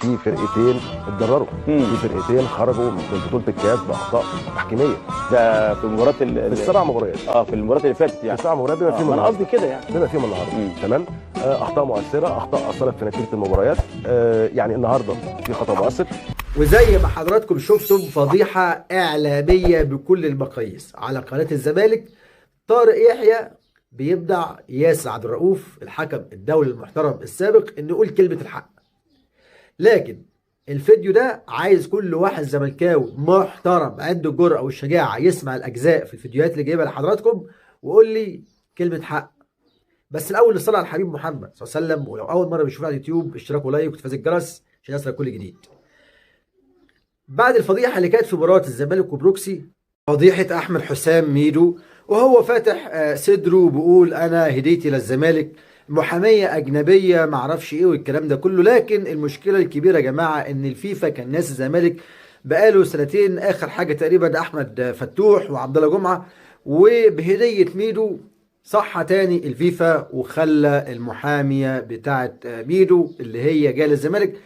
في فرقتين اتضرروا، في فرقتين خرجوا من بطوله الكاس باخطاء تحكيميه. ده في مباراه في السبع مباريات. في المباراه اللي فاتت يعني. في السبع مباريات بما فيهم انا قصدي كده يعني. بما فيهم النهارده. تمام. اخطاء مؤثره، اخطاء اثرت في نتيجه المباريات. يعني النهارده في خطا مؤثر. وزي ما حضراتكم شفتم فضيحه اعلاميه بكل المقاييس على قناه الزمالك. طارق يحيى بيبدع ياسر عبد الرؤوف الحكم الدولي المحترم السابق انه يقول كلمه الحق. لكن الفيديو ده عايز كل واحد زملكاوي محترم عنده الجرأة والشجاعة يسمع الأجزاء في الفيديوهات اللي جايبها لحضراتكم ويقول لي كلمة حق. بس الأول نصلي على الحبيب محمد صلى الله عليه وسلم، ولو أول مرة بيشوفنا على اليوتيوب اشتراك ولايك وتفعيل الجرس عشان يصلك كل جديد. بعد الفضيحة اللي كانت في مباراة الزمالك وبروكسي، فضيحة أحمد حسام ميدو وهو فاتح صدره بيقول أنا هديتي للزمالك محامية أجنبية معرفش إيه والكلام ده كله. لكن المشكلة الكبيرة يا جماعة إن الفيفا كان ناس الزمالك بقاله سنتين، آخر حاجة تقريبا أحمد فتوح وعبد الله جمعة، وبهدية ميدو صح تاني الفيفا وخلى المحامية بتاعت ميدو اللي هي جايه للزمالك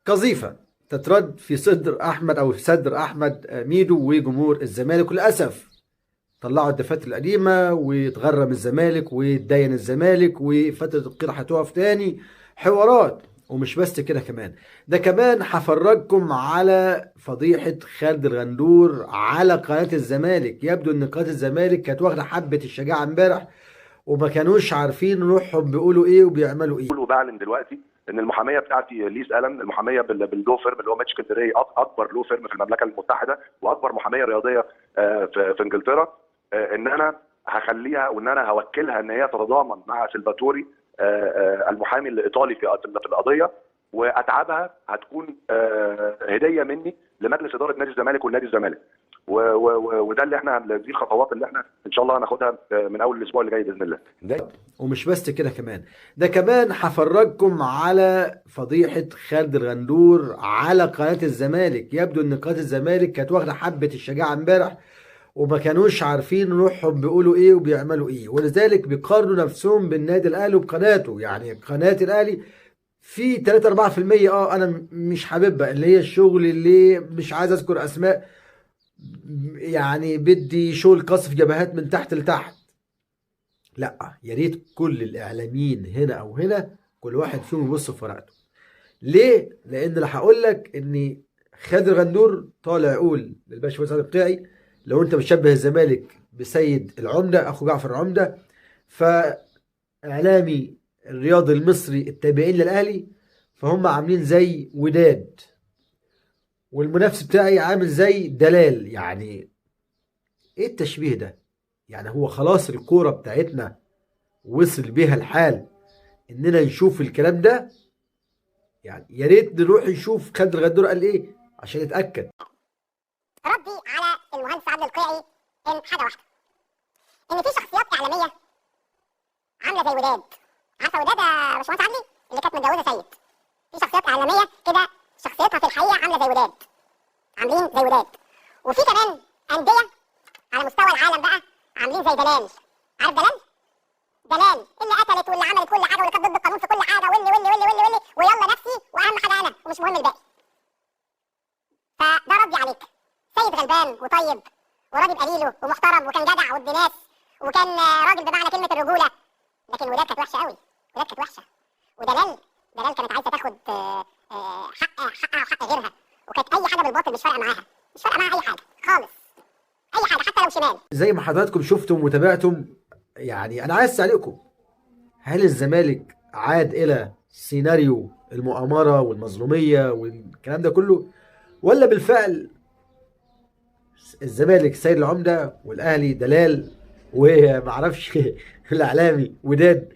قذيفة تترد في صدر احمد او في صدر احمد ميدو وجمهور الزمالك. وللاسف طلعوا الدفاتر القديمه واتغرم الزمالك واتدين الزمالك وفتره القيد هتقف تاني حوارات. ومش بس كده كمان، ده كمان هفرجكم على فضيحه خالد الغندور على قناه الزمالك. يبدو ان قناه الزمالك كانت واخده حبه الشجاعه امبارح وما كانوش عارفين روحهم بيقولوا ايه وبيعملوا ايه. وبعلن دلوقتي ان المحاميه بتاعتي ليز الن، المحاميه باللو فيرم اللي هو ماتش كنتري، اكبر لو فيرم في المملكه المتحده واكبر محاميه رياضيه في انجلترا، ان انا هخليها وان انا هوكلها ان هي تتضامن مع سلفاتوري المحامي الايطالي في القضيه، واتعابها هتكون هديه مني لمجلس اداره نادي الزمالك والنادي الزمالك. وده اللي احنا دي الخطوات اللي احنا ان شاء الله هناخدها من اول الاسبوع اللي جاي باذن الله. ومش بس كده كمان، ده كمان هفرجكم على فضيحه خالد الغندور على قناه الزمالك. يبدو ان قناه الزمالك كانت واخده حبه الشجاعه امبارح وما كانوش عارفين روحهم بيقولوا ايه وبيعملوا ايه، ولذلك بيقارنوا نفسهم بالنادي الاهلي وبقناته. يعني قناه الاهلي في 3 4% انا مش حاببها، اللي هي الشغل اللي مش عايز اذكر اسماء، يعني بدي شغل قصف جبهات من تحت لتحت. لا، يا ريت كل الاعلاميين هنا او هنا كل واحد فيهم يبص في ورقته. ليه؟ لان اللي هقول لك ان خالد الغندور طالع يقول للباشا مسعد بتاعي لو انت بتشبه الزمالك بسيد العمده اخو جعفر العمده، فاعلامي الرياضي المصري التابعين للاهلي فهم عاملين زي وداد، والمنافس بتاعي عامل زي دلال. يعني ايه التشبيه ده؟ يعني هو خلاص الكوره بتاعتنا وصل بيها الحال اننا نشوف الكلام ده. يعني يا ريت نروح نشوف خالد الغندور قال ايه عشان نتاكد. ردي على المهندس عبد القيعي ان حاجه واحده، ان في شخصيات اعلاميه عامله زي وداد. عارفه وداد يا باشمهندس عدلي اللي كانت متجوزه سيد؟ في شخصيات اعلاميه كده شخصيتها في الحقيقه عامله زي وداد، عاملين زي وداد. وفي كمان انديه على مستوى العالم بقى عاملين زي دلال. عارف دلال؟ دلال اللي قتلت واللي عملت كل حاجه واللي كانت ضد القانون في كل حاجه واللي ويلا نفسي واهم حاجه انا ومش مهم الباقي. فده ردي عليك. سيد غلبان وطيب وراجل قليله ومحترم وكان جدع وابن ناس وكان راجل بمعنى كلمه الرجوله، لكن وداد كانت وحشه قوي. وداد كانت وحشه. ودلال كانت عايزه تاخد حقها وحق غيرها، وكانت اي حاجه بالباطل مش فارقه معاها، مش فارقه معاها اي حاجه خالص، اي حاجه حتى لو شمال. زي ما حضراتكم شفتم وتابعتم، يعني انا عايز اسالكم، هل الزمالك عاد الى سيناريو المؤامره والمظلوميه والكلام ده كله، ولا بالفعل الزمالك سيد العمده والاهلي دلال ومعرفش الاعلامي وداد؟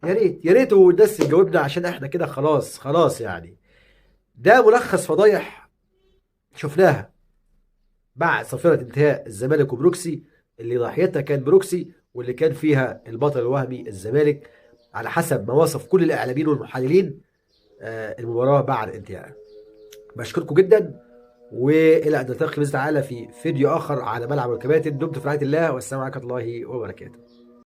يا ريت الناس تجاوبنا عشان احنا كده خلاص. يعني ده ملخص فضايح شفناها بعد صفيرة انتهاء الزمالك وبروكسي، اللي ضحيتها كان بروكسي واللي كان فيها البطل الوهمي الزمالك على حسب ما وصف كل الاعلاميين والمحللين المباراه بعد انتهائها. بشكركم جدا، والى ان نلتقي باذن الله تعالى في فيديو اخر على ملعب الكباتن. دمتم في رعايه الله والسلام عليكم ورحمه الله وبركاته.